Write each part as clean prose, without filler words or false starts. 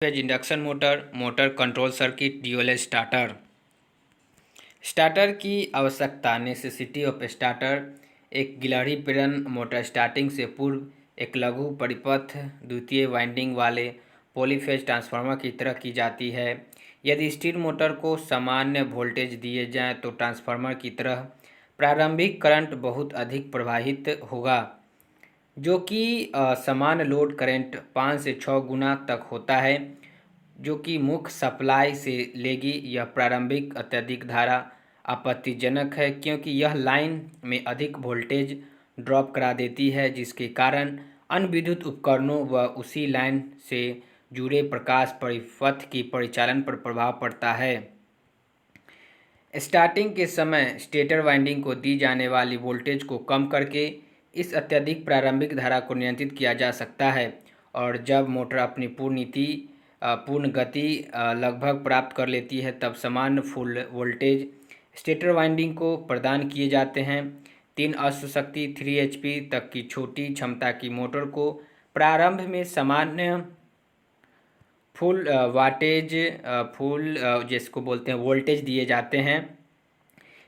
Induction motor, motor control circuit, dual starter. Starter की आवश्यकता, necessity of starter. एक गिलहरी प्रेरण मोटर स्टार्टिंग से पूर्व एक लघु परिपथ द्वितीय वाइंडिंग वाले पॉलीफेज ट्रांसफार्मर की तरह की जाती है। यदि स्टील मोटर को सामान्य वोल्टेज दिए जाएं तो ट्रांसफार्मर की तरह प्रारंभिक करंट बहुत अधिक प्रवाहित होगा, जो कि समान लोड करंट 5 से 6 गुना तक होता है, जो कि मुख्य सप्लाई से लेगी। यह प्रारंभिक अत्यधिक धारा आपत्तिजनक है क्योंकि यह लाइन में अधिक वोल्टेज ड्रॉप करा देती है, जिसके कारण अन्य विद्युत उपकरणों व उसी लाइन से जुड़े प्रकाश परिपथ की परिचालन पर प्रभाव पड़ता है। स्टार्टिंग के समय स्टेटर वाइंडिंग को दी जाने वाली वोल्टेज को कम करके इस अत्यधिक प्रारंभिक धारा को नियंत्रित किया जा सकता है, और जब मोटर अपनी पूर्ण गति लगभग प्राप्त कर लेती है तब सामान्य फुल वोल्टेज स्टेटर वाइंडिंग को प्रदान किए जाते हैं। 3 अश्व शक्ति 3 HP तक की छोटी क्षमता की मोटर को प्रारंभ में सामान्य फुल वाटेज जिसको बोलते हैं वोल्टेज दिए जाते हैं।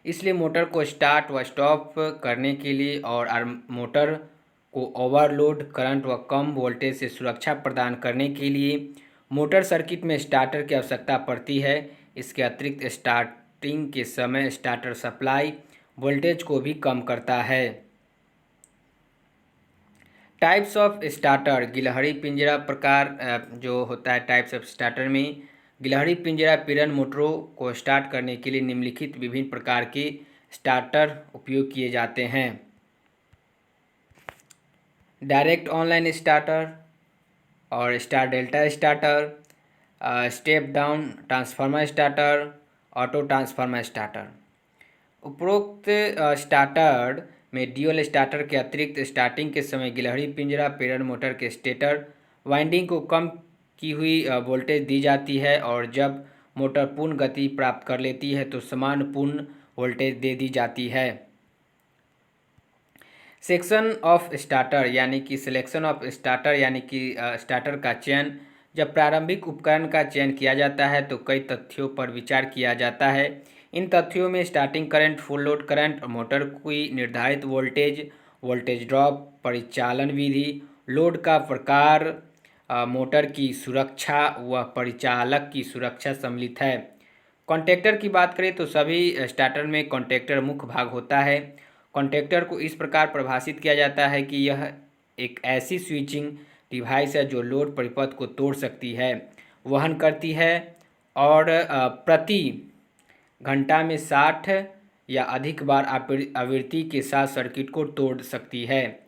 इसलिए मोटर को स्टार्ट व स्टॉप करने के लिए और मोटर को ओवरलोड करंट व कम वोल्टेज से सुरक्षा प्रदान करने के लिए मोटर सर्किट में स्टार्टर की आवश्यकता पड़ती है। इसके अतिरिक्त स्टार्टिंग के समय स्टार्टर सप्लाई वोल्टेज को भी कम करता है। Types of starter. गिलहरी पिंजरा प्रकार जो होता है टाइप्स ऑफ स्टार्टर में, गिलहरी पिंजरा प्रेरण मोटरों को स्टार्ट करने के लिए निम्नलिखित विभिन्न प्रकार के स्टार्टर उपयोग किए जाते हैं। डायरेक्ट ऑनलाइन स्टार्टर और star delta starter, step down transformer starter, auto transformer starter. उपरोक्त स्टार्टर में ड्यूल स्टार्टर के अतिरिक्त स्टार्टिंग के समय गिलहरी पिंजरा प्रेरण मोटर के स्टेटर वाइंडिंग को कम की हुई वोल्टेज दी जाती है, और जब मोटर पूर्ण गति प्राप्त कर लेती है तो समान पूर्ण वोल्टेज दे दी जाती है। सेक्शन ऑफ स्टार्टर यानी कि सिलेक्शन ऑफ स्टार्टर यानी कि स्टार्टर का चयन। जब प्रारंभिक उपकरण का चयन किया जाता है तो कई तथ्यों पर विचार किया जाता है। इन तथ्यों में starting current, full load current, motor की निर्धारित वोल्टेज, वोल्टेज ड्रॉप, परिचालन विधि, लोड का प्रकार, मोटर की सुरक्षा व परिचालक की सुरक्षा सम्मिलित है। कॉन्टैक्टर की बात करें तो सभी स्टार्टर में कॉन्टैक्टर मुख्य भाग होता है। कॉन्टैक्टर को इस प्रकार परिभाषित किया जाता है कि यह एक ऐसी स्विचिंग डिवाइस है जो लोड परिपथ को तोड़ सकती है, वहन करती है और प्रति घंटा में 60 या अधिक बार आवृत्ति के साथ सर्किट को तोड़ सकती है।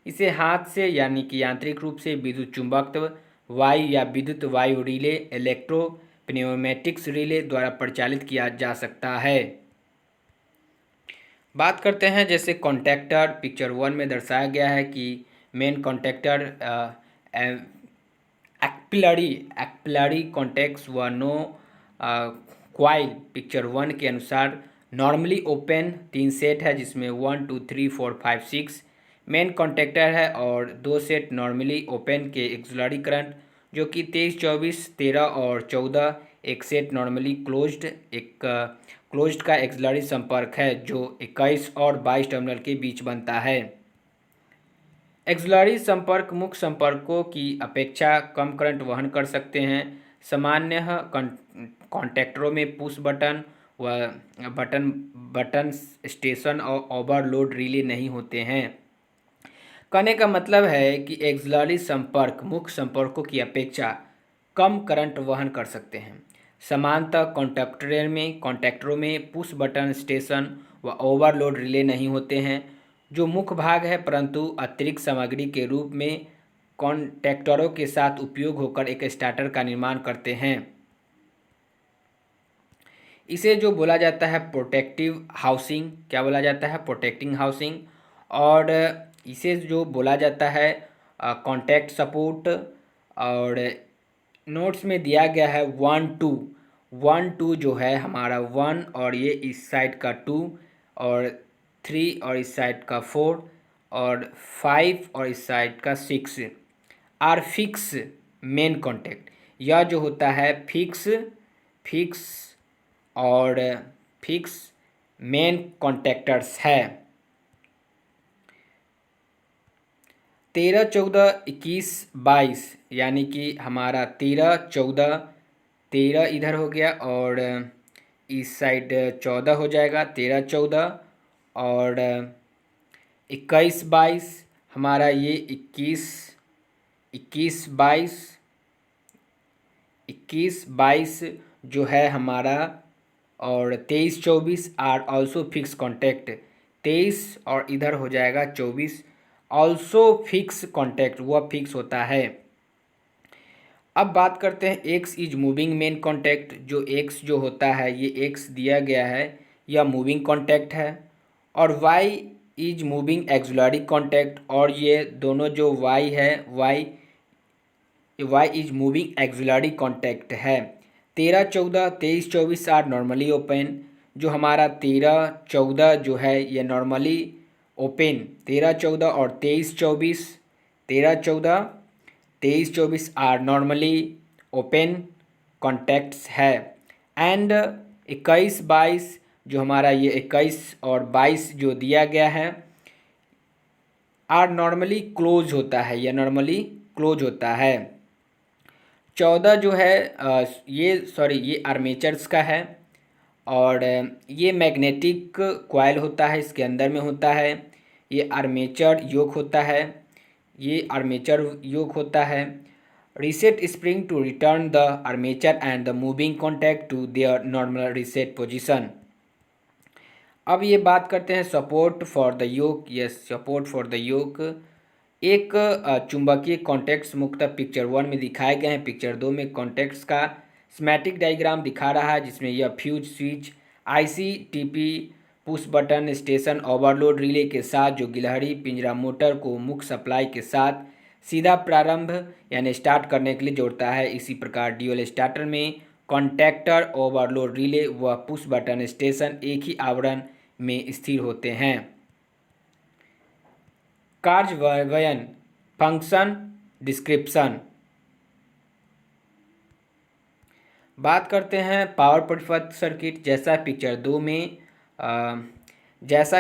इसे हाथ से यानी कि यांत्रिक रूप से, विद्युत चुंबकत्व, वायु या विद्युत वायु रिले, इलेक्ट्रो प्नेमेटिक्स रिले द्वारा परिचालित किया जा सकता है। बात करते हैं जैसे कॉन्टैक्टर। पिक्चर 1 में दर्शाया गया है कि मेन कॉन्टैक्टर एक्पिलरी कॉन्टैक्ट्स व नो क्वाइल। पिक्चर 1 के अनुसार नॉर्मली ओपन 3 सेट है, जिसमें 1 2 3 4 5 6 मेन कॉन्टैक्टर है, और 2 सेट नॉर्मली ओपन के एक्सिलरी करंट जो कि 23 24 13 और 14। एक सेट नॉर्मली क्लोज्ड, एक क्लोज्ड का एक्सिलरी संपर्क है जो 21 और 22 टर्मिनल के बीच बनता है। एक्सिलरी संपर्क मुख्य संपर्कों की अपेक्षा कम करंट वहन कर सकते हैं। सामान्य कॉन्टैक्टरों में पुश बटन व बटन स्टेशन और ओवरलोड रिले नहीं होते हैं। कहने का मतलब है कि एक्सिलरी संपर्क मुख्य संपर्कों की अपेक्षा कम करंट वहन कर सकते हैं। समानतः कॉन्टैक्टरों में पुश बटन स्टेशन व ओवरलोड रिले नहीं होते हैं, जो मुख्य भाग है, परंतु अतिरिक्त सामग्री के रूप में कॉन्टैक्टरों के साथ उपयोग होकर एक स्टार्टर का निर्माण करते हैं। इसे जो बोला जाता है प्रोटेक्टिव हाउसिंग, क्या बोला जाता है? Protecting housing. और इसे जो बोला जाता है कॉन्टैक्ट सपोर्ट। और नोट्स में दिया गया है 1 2 जो है हमारा 1, और ये इस साइड का 2, और 3 और इस साइड का 4, और 5 और इस साइड का 6 आर फिक्स मेन कॉन्टैक्ट। यह जो होता है फिक्स फिक्स और फिक्स मेन कॉन्टैक्टर्स है। 13, 14, 21, 22 यानी कि हमारा 13, 14, 13 इधर हो गया और इस साइड 14 हो जाएगा, 13, 14 और 21, 22 हमारा ये 21, 21, 22, 21, 22 जो है हमारा और 23, 24 आर ऑल्सो फिक्स कॉन्टैक्ट। 23 और इधर हो जाएगा 24 ऑल्सो फिक्स कॉन्टैक्ट, वह फिक्स होता है। अब बात करते हैं x is moving main contact. जो एक्स जो होता है, ये एक्स दिया गया है, यह मूविंग कॉन्टैक्ट है। और Y is moving auxiliary contact, और ये दोनों जो वाई है, Y is moving auxiliary contact है। 13, 14, 23, 24 आर नॉर्मली ओपन। जो हमारा 13, 14 जो है ये नॉर्मली ओपन। 13, 14 और 23, 24, 13, 14, 23, 24 आर नॉर्मली ओपन कॉन्टैक्ट्स है। एंड 21, 22 जो हमारा ये 21 और 22 जो दिया गया है आर नॉर्मली क्लोज होता है, यह नॉर्मली क्लोज होता है। 14 जो है ये आर्मेचर्स का है और ये मैग्नेटिक कॉइल होता है, इसके अंदर में होता है। ये आर्मेचर योक होता है, ये आर्मेचर योक होता है। Reset spring to return the armature and the moving contact to their normal reset position. अब ये बात करते हैं support for the yoke. Yes, support for the yoke एक चुंबकीय कॉन्टैक्ट्स मुख्यतः पिक्चर 1 में दिखाए गए हैं। पिक्चर 2 में कॉन्टैक्ट्स का स्कीमेटिक डायग्राम दिखा रहा है, जिसमें यह fuse switch ICTP push button station overload relay के साथ जो गिलहरी पिंजरा मोटर को मुख्य सप्लाई के साथ सीधा प्रारंभ यानी स्टार्ट करने के लिए जोड़ता है। इसी प्रकार ड्यूल स्टार्टर में कॉन्टैक्टर ओवरलोड रिले व पुश बटन स्टेशन एक ही आवरण में स्थिर होते हैं। कार्यान्वयन फंक्शन डिस्क्रिप्शन। बात करते हैं पावर परिपथ सर्किट। जैसा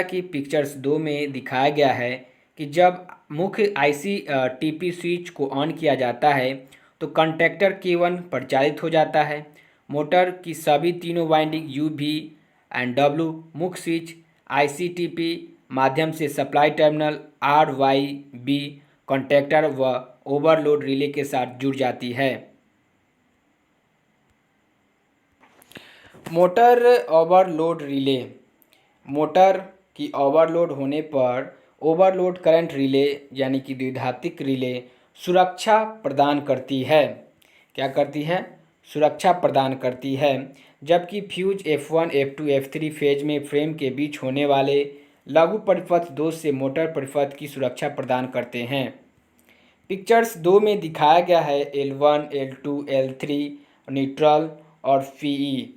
कि पिक्चर्स 2 में दिखाया गया है कि जब मुख्य आईसी टीपी स्विच को ऑन किया जाता है तो कंडक्टर K1 परिचालित हो जाता है। मोटर की सभी तीनों winding U V and W मुख्य स्विच आईसीटीपी माध्यम से supply terminal R Y B conductor व ओवरलोड रिले के साथ जुड़ जाती है। Motor overload relay. मोटर की ओवरलोड होने पर ओवरलोड करंट रिले यानी कि द्विघातिक रिले सुरक्षा प्रदान करती है। क्या करती है? सुरक्षा प्रदान करती है। जबकि fuse F1, F2, F3 phase में फ्रेम के बीच होने वाले लघु परिपथ दोष से मोटर परिपथ की सुरक्षा प्रदान करते हैं। पिक्चर्स 2 में दिखाया गया है L1, L2, L3 न्यूट्रल और PE।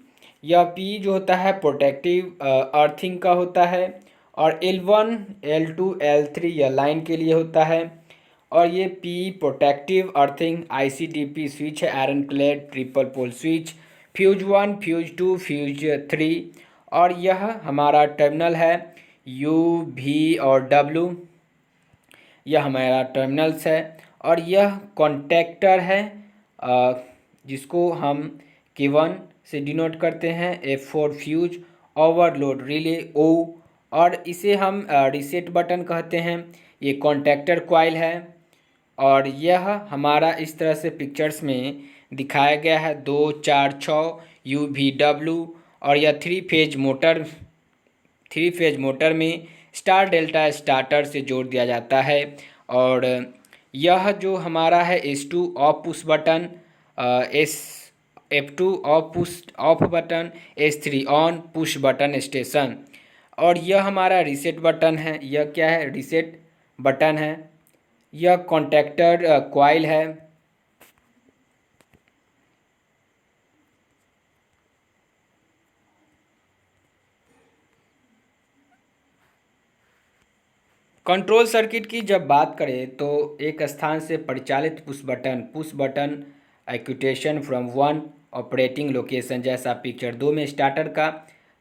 यह PE जो होता है प्रोटेक्टिव अर्थिंग का होता है और L1, L2, L3 यह लाइन के लिए होता है और ये PE protective earthing ICTP switch है, iron clad triple pole switch, fuse 1, fuse 2, fuse 3 और यह हमारा टर्मिनल है U, V और W। यह हमारा टर्मिनल्स है और यह कॉन्टैक्टर है जिसको हम K1 से डिनोट करते हैं। F4 fuse overload relay O और इसे हम रीसेट बटन कहते हैं। ये कॉन्टैक्टर कॉइल है और यह हमारा इस तरह से पिक्चर्स में दिखाया गया है 2, 4, 6 UVW और यह थ्री फेज मोटर में स्टार डेल्टा स्टार्टर से जोड़ दिया जाता है। और यह जो हमारा है S2 of push button, F2 off button, S3 on push button station और यह हमारा रीसेट बटन है। यह क्या है? रीसेट बटन है। यह कॉन्टैक्टर कॉइल है। कंट्रोल सर्किट की जब बात करें तो एक स्थान से परिचालित push button actuation from one operating location. जैसा पिक्चर 2 में स्टार्टर का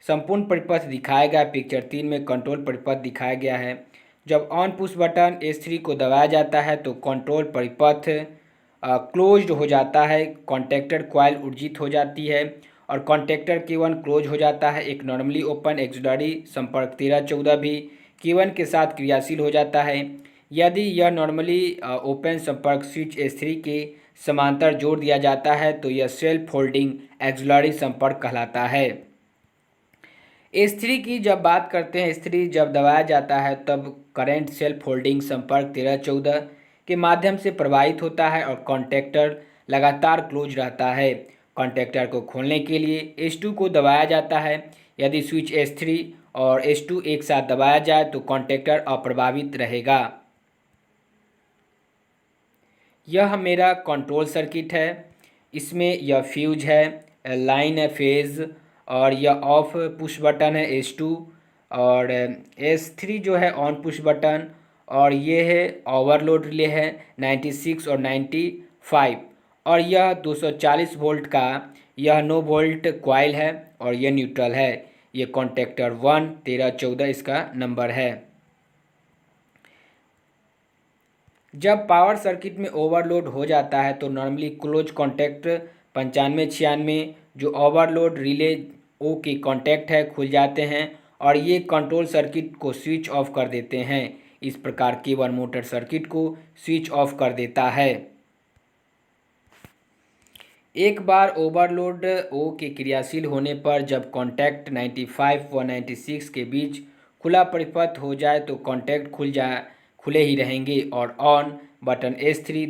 संपूर्ण परिपथ दिखाया गया, पिक्चर 3 में कंट्रोल परिपथ दिखाया गया है। जब ऑन पुश बटन S3 को दबाया जाता है तो कंट्रोल परिपथ क्लोज्ड हो जाता है, कॉन्टैक्टर कॉइल ऊर्जित हो जाती है और कॉन्टैक्टर K1 क्लोज हो जाता है। एक नॉर्मली ओपन एक्सिलरी संपर्क 13-14 भी K1 के साथ क्रियाशील हो जाता है। यदि यह नॉर्मली ओपन संपर्क स्विच S3 के समांतर जोड़ दिया जाता है तो यह सेल्फ होल्डिंग एक्सिलरी संपर्क कहलाता है। S3 की जब बात करते हैं, S3 जब दबाया जाता है तब करंट सेल्फ होल्डिंग संपर्क 13-14 के माध्यम से प्रवाहित होता है और कॉन्टैक्टर लगातार क्लोज रहता है। कॉन्टैक्टर को खोलने के लिए S2 को दबाया जाता है। यदि स्विच S3 और S2 एक साथ दबाया जाए तो कॉन्टैक्टर अप्रभावित रहेगा। यह मेरा कंट्रोल सर्किट है। इसमें यह फ्यूज है, लाइन है फेज, और यह ऑफ पुश बटन है S2 और S3 जो है ऑन पुश बटन, और ये है ओवरलोड रिले है 96 और 95, और यह 240 वोल्ट का यह 9 वोल्ट कॉइल है और यह न्यूट्रल है। ये कॉन्टैक्टर 1 13-14 इसका नंबर है। जब पावर सर्किट में ओवरलोड हो जाता है तो नॉर्मली क्लोज कॉन्टैक्ट 95-96 जो ओवरलोड रिले ओ के कॉन्टैक्ट है खुल जाते हैं और ये कंट्रोल सर्किट को स्विच ऑफ कर देते हैं। इस प्रकार K1 मोटर सर्किट को स्विच ऑफ कर देता है। एक बार ओवरलोड ओ के क्रियाशील होने पर जब कॉन्टैक्ट 95 व 96 के बीच खुला परिपथ हो जाए तो कॉन्टैक्ट खुले ही रहेंगे और ऑन बटन S3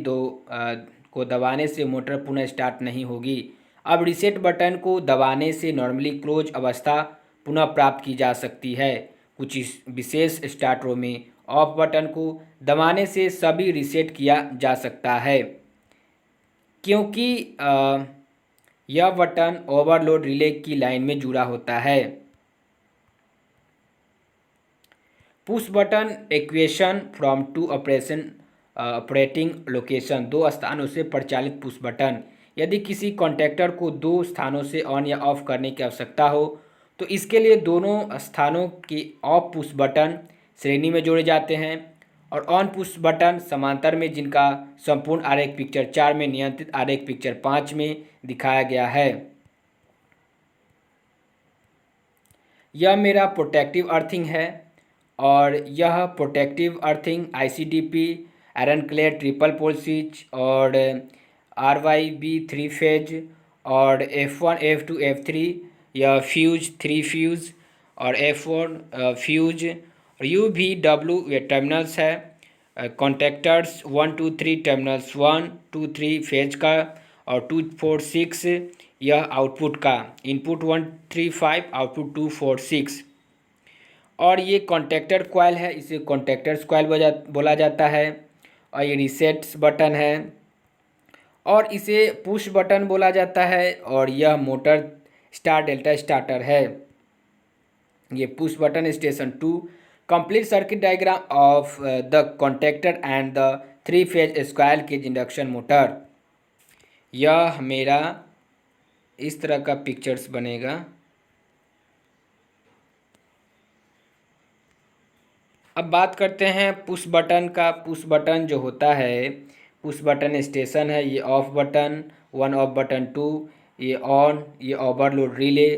को दबाने से मोटर पुनः स्टार्ट नहीं होगी। अब रीसेट बटन को दबाने से नॉर्मली क्लोज अवस्था पुनः प्राप्त की जा सकती है। कुछ विशेष स्टार्टरों में ऑफ बटन को दबाने से सभी रीसेट किया जा सकता है, क्योंकि यह बटन ओवरलोड रिले की लाइन में जुड़ा होता है। Push button equation from two operating location, 2 स्थानों से परिचालित पुश बटन। यदि किसी कॉन्टैक्टर को 2 स्थानों से ऑन या ऑफ करने की आवश्यकता हो तो इसके लिए दोनों स्थानों के ऑफ पुश बटन श्रेणी में जोड़े जाते हैं और ऑन पुश बटन समांतर में, जिनका संपूर्ण आरेख पिक्चर 4 में, नियंत्रित आरेख पिक्चर 5 में दिखाया गया है। यह मेरा प्रोटेक्टिव अर्थिंग है और यह protective earthing ICDP iron clad triple pole switch और RYB 3 फेज और F1 F2 F3 यह फ्यूज 3 फ्यूज और F1 फ्यूज और UVW ये टर्मिनल्स है। कॉन्टैक्टर्स 1 2 3 टर्मिनल्स 1 2 3 फेज का और 2 4 6 यह आउटपुट का, इनपुट 135 आउटपुट 2 4 6। और ये कॉन्टैक्टर कॉइल है, इसे कॉन्टैक्टर्स कॉइल बोला जाता है। और ये रीसेट्स बटन है और इसे पुश बटन बोला जाता है। और यह मोटर स्टार डेल्टा स्टार्टर है। ये push button station 2 complete circuit diagram of the contactor and the 3 phase square cage induction motor. यह मेरा इस तरह का पिक्चर्स बनेगा। अब बात करते हैं पुश बटन का। पुश बटन जो होता है, पुश बटन स्टेशन है, ये ऑफ बटन 1, ऑफ बटन 2, ये ऑन, ये ओवरलोड रिले,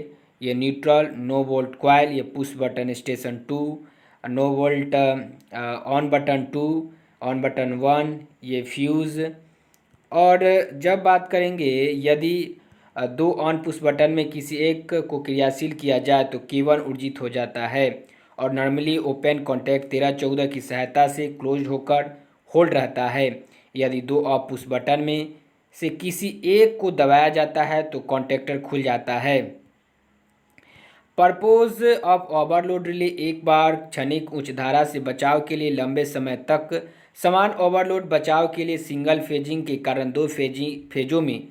ये न्यूट्रल, नो वोल्ट कॉइल, ये push button station 2, no volt on button 2, on button 1, ये फ्यूज़। और जब बात करेंगे यदि 2 ऑन पुश बटन में किसी एक को क्रियाशील किया जाए तो K1 ऊर्जित हो जाता है और नॉर्मली ओपन कॉन्टैक्ट 13-14 की सहायता से क्लोज होकर होल्ड रहता है। यदि 2 ऑफ पुश बटन में से किसी एक को दबाया जाता है तो कॉन्टैक्टर खुल जाता है। पर्पोज ऑफ ओवरलोड रिले एक बार क्षणिक उच्च धारा से बचाव के लिए लंबे समय तक समान ओवरलोड बचाव के लिए सिंगल फेजिंग के कारण 2 फेजों में